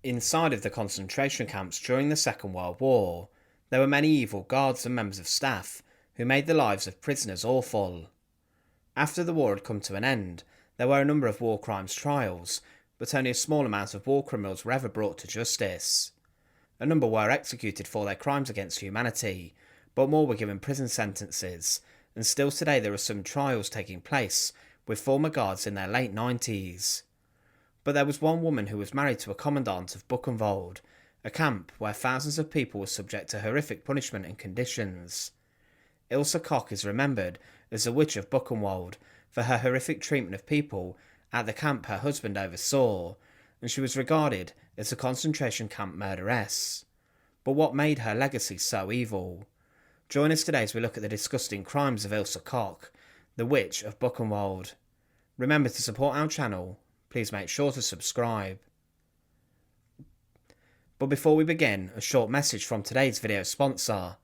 Inside of the concentration camps during the Second World War, there were many evil guards and members of staff who made the lives of prisoners awful. After the war had come to an end, there were a number of war crimes trials, but only a small amount of war criminals were ever brought to justice. A number were executed for their crimes against humanity, but more were given prison sentences, and still today there are some trials taking place with former guards in their late 90s. But there was one woman who was married to a Commandant of Buchenwald, a camp where thousands of people were subject to horrific punishment and conditions. Ilse Koch is remembered as the Witch of Buchenwald for her horrific treatment of people at the camp her husband oversaw, and she was regarded as a concentration camp murderess. But what made her legacy so evil? Join us today as we look at the disgusting crimes of Ilse Koch, the Witch of Buchenwald. Remember to support our channel. Please make sure to subscribe. But before we begin, a short message from today's video sponsor.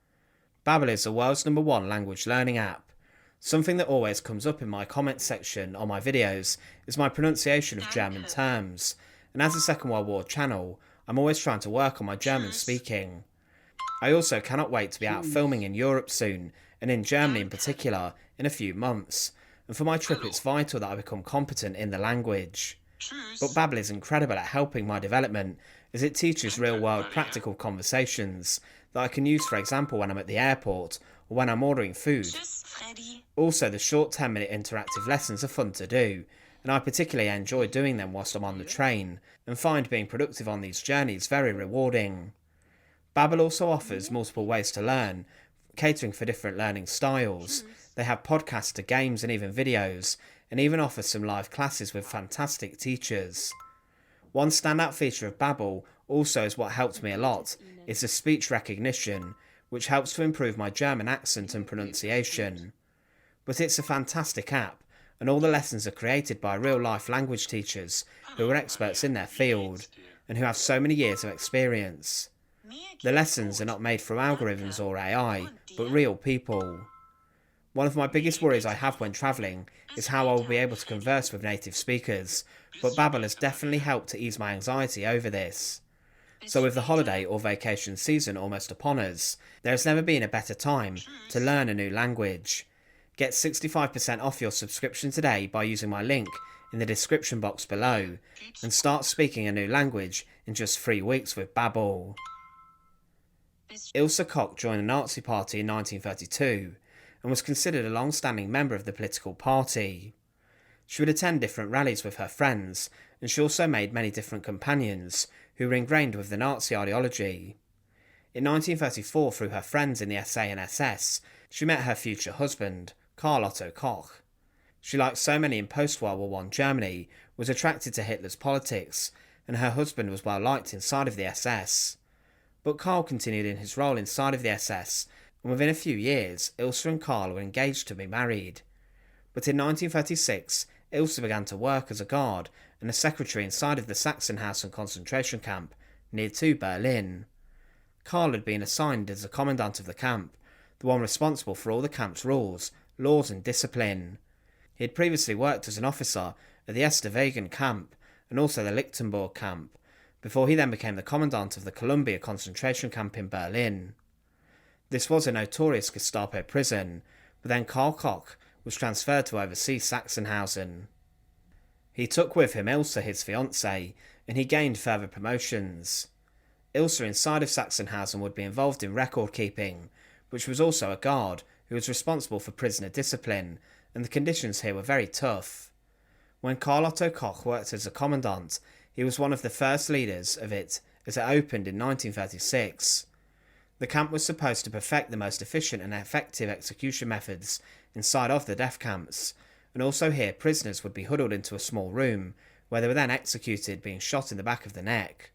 Babbel is the world's #1 language learning app. Something that always comes up in my comments section on my videos is my pronunciation of German terms, and as a Second World War channel, I'm always trying to work on my German speaking. I also cannot wait to be out filming in Europe soon, and in Germany in particular, in a few months, and for my trip it's vital that I become competent in the language. But Babbel is incredible at helping my development, as it teaches real-world practical conversations that I can use, for example, when I'm at the airport or when I'm ordering food. Also, the short 10-minute interactive lessons are fun to do, and I particularly enjoy doing them whilst I'm on the train, and find being productive on these journeys very rewarding. Babbel also offers multiple ways to learn, catering for different learning styles. They have podcasts to games and even videos, and even offer some live classes with fantastic teachers. One standout feature of Babbel, also is what helped me a lot, is the speech recognition, which helps to improve my German accent and pronunciation. But it's a fantastic app, and all the lessons are created by real-life language teachers who are experts in their field, and who have so many years of experience. The lessons are not made through algorithms or AI, but real people. One of my biggest worries I have when travelling is how I will be able to converse with native speakers, but Babbel has definitely helped to ease my anxiety over this. So with the holiday or vacation season almost upon us, there has never been a better time to learn a new language. Get 65% off your subscription today by using my link in the description box below, and start speaking a new language in just 3 weeks with Babbel. Ilse Koch joined the Nazi Party in 1932, and was considered a long-standing member of the political party. She would attend different rallies with her friends, and she also made many different companions who were ingrained with the Nazi ideology. In 1934, through her friends in the SA and SS, she met her future husband, Karl-Otto Koch. She, like so many in post-World War I Germany, was attracted to Hitler's politics, and her husband was well liked inside of the SS. But Karl continued in his role inside of the SS, and within a few years, Ilse and Karl were engaged to be married. But in 1936, Ilse began to work as a guard and a secretary inside of the Sachsenhausen concentration camp, near to Berlin. Karl had been assigned as the commandant of the camp, the one responsible for all the camp's rules, laws and discipline. He had previously worked as an officer at the Esterwagen camp and also the Lichtenburg camp, before he then became the commandant of the Columbia concentration camp in Berlin. This was a notorious Gestapo prison, but then Karl Koch was transferred to oversee Sachsenhausen. He took with him Ilse, his fiancée, and he gained further promotions. Ilse inside of Sachsenhausen would be involved in record keeping, but she was also a guard who was responsible for prisoner discipline, and the conditions here were very tough. When Karl-Otto Koch worked as a commandant, he was one of the first leaders of it as it opened in 1936. The camp was supposed to perfect the most efficient and effective execution methods inside of the death camps, and also here prisoners would be huddled into a small room, where they were then executed, being shot in the back of the neck.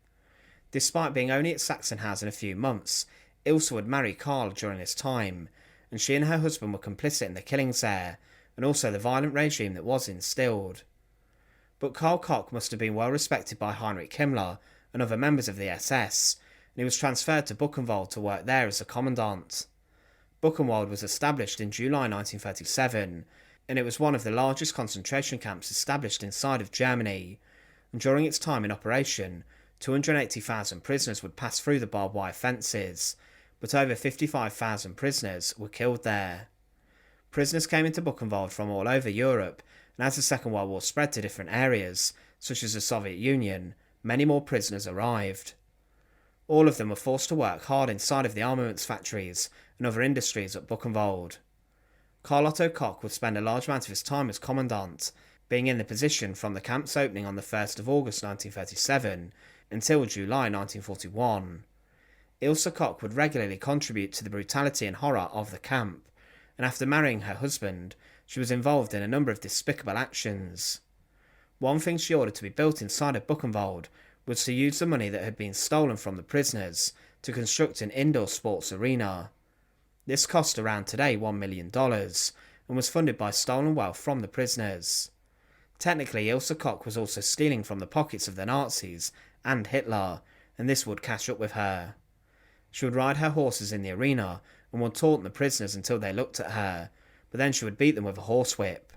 Despite being only at Sachsenhausen a few months, Ilse would marry Karl during this time, and she and her husband were complicit in the killings there, and also the violent regime that was instilled. But Karl Koch must have been well respected by Heinrich Himmler and other members of the SS, and he was transferred to Buchenwald to work there as a commandant. Buchenwald was established in July 1937, and it was one of the largest concentration camps established inside of Germany, and during its time in operation, 280,000 prisoners would pass through the barbed wire fences, but over 55,000 prisoners were killed there. Prisoners came into Buchenwald from all over Europe, and as the Second World War spread to different areas, such as the Soviet Union, many more prisoners arrived. All of them were forced to work hard inside of the armaments factories and other industries at Buchenwald. Karl-Otto Koch would spend a large amount of his time as commandant, being in the position from the camp's opening on the 1st of August 1937 until July 1941. Ilse Koch would regularly contribute to the brutality and horror of the camp, and after marrying her husband, she was involved in a number of despicable actions. One thing she ordered to be built inside of Buchenwald was to use the money that had been stolen from the prisoners to construct an indoor sports arena. This cost around today $1 million and was funded by stolen wealth from the prisoners. Technically, Ilse Koch was also stealing from the pockets of the Nazis and Hitler, and this would catch up with her. She would ride her horses in the arena and would taunt the prisoners until they looked at her, but then she would beat them with a horsewhip.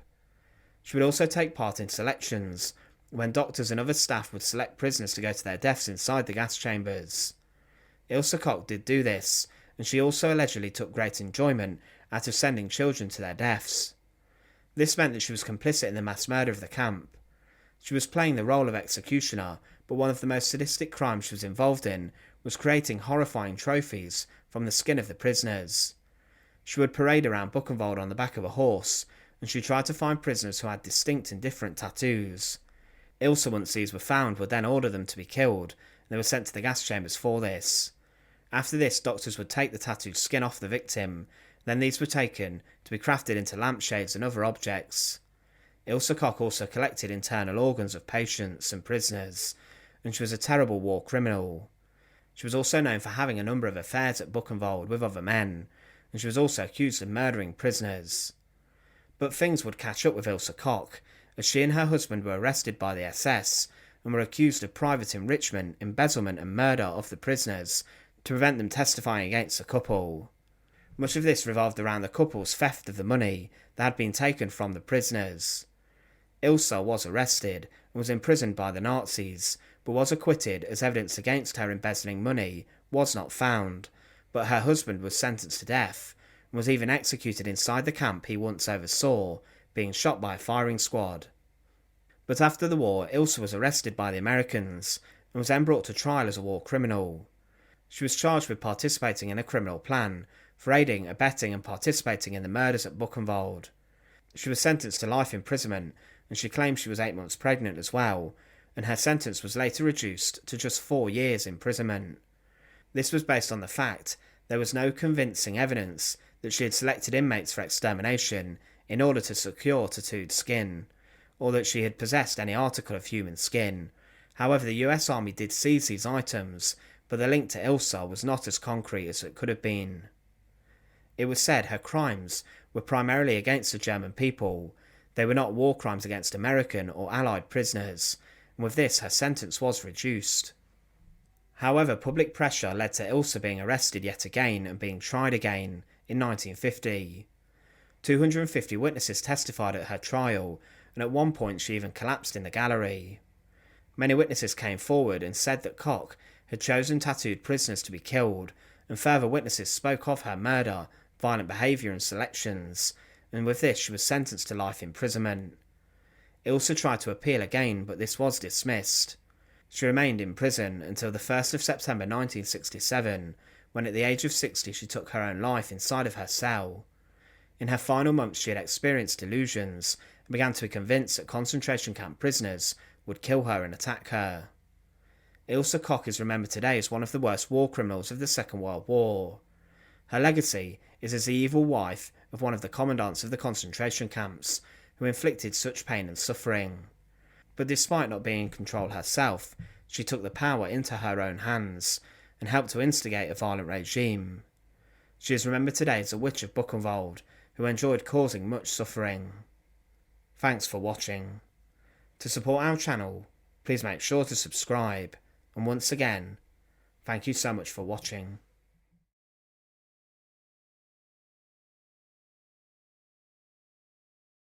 She would also take part in selections, when doctors and other staff would select prisoners to go to their deaths inside the gas chambers. Ilse Koch did do this, and she also allegedly took great enjoyment out of sending children to their deaths. This meant that she was complicit in the mass murder of the camp. She was playing the role of executioner, but one of the most sadistic crimes she was involved in was creating horrifying trophies from the skin of the prisoners. She would parade around Buchenwald on the back of a horse, and she tried to find prisoners who had distinct and different tattoos. Ilse, once these were found, would then order them to be killed, and they were sent to the gas chambers for this. After this, doctors would take the tattooed skin off the victim, then these were taken to be crafted into lampshades and other objects. Ilse Koch also collected internal organs of patients and prisoners, and she was a terrible war criminal. She was also known for having a number of affairs at Buchenwald with other men, and she was also accused of murdering prisoners. But things would catch up with Ilse Koch, as she and her husband were arrested by the SS and were accused of private enrichment, embezzlement and murder of the prisoners to prevent them testifying against the couple. Much of this revolved around the couple's theft of the money that had been taken from the prisoners. Ilse was arrested and was imprisoned by the Nazis, but was acquitted as evidence against her embezzling money was not found, but her husband was sentenced to death and was even executed inside the camp he once oversaw, being shot by a firing squad. But after the war, Ilse was arrested by the Americans and was then brought to trial as a war criminal. She was charged with participating in a criminal plan for aiding, abetting and participating in the murders at Buchenwald. She was sentenced to life imprisonment, and she claimed she was 8 months pregnant as well, and her sentence was later reduced to just 4 years imprisonment. This was based on the fact there was no convincing evidence that she had selected inmates for extermination in order to secure tattooed skin, or that she had possessed any article of human skin. However, the US Army did seize these items, but the link to Ilse was not as concrete as it could have been. It was said her crimes were primarily against the German people. They were not war crimes against American or Allied prisoners, and with this her sentence was reduced. However, public pressure led to Ilse being arrested yet again and being tried again in 1950. 250 witnesses testified at her trial, and at one point she even collapsed in the gallery. Many witnesses came forward and said that Koch had chosen tattooed prisoners to be killed, and further witnesses spoke of her murder, violent behaviour and selections, and with this she was sentenced to life imprisonment. Ilse tried to appeal again, but this was dismissed. She remained in prison until the 1st of September 1967, when at the age of 60 she took her own life inside of her cell. In her final months she had experienced delusions and began to be convinced that concentration camp prisoners would kill her and attack her. Ilse Koch is remembered today as one of the worst war criminals of the Second World War. Her legacy is as the evil wife of one of the commandants of the concentration camps, who inflicted such pain and suffering. But despite not being in control herself, she took the power into her own hands and helped to instigate a violent regime. She is remembered today as a Witch of Buchenwald, who enjoyed causing much suffering. Thanks for watching. To support our channel, please make sure to subscribe, and once again, thank you so much for watching.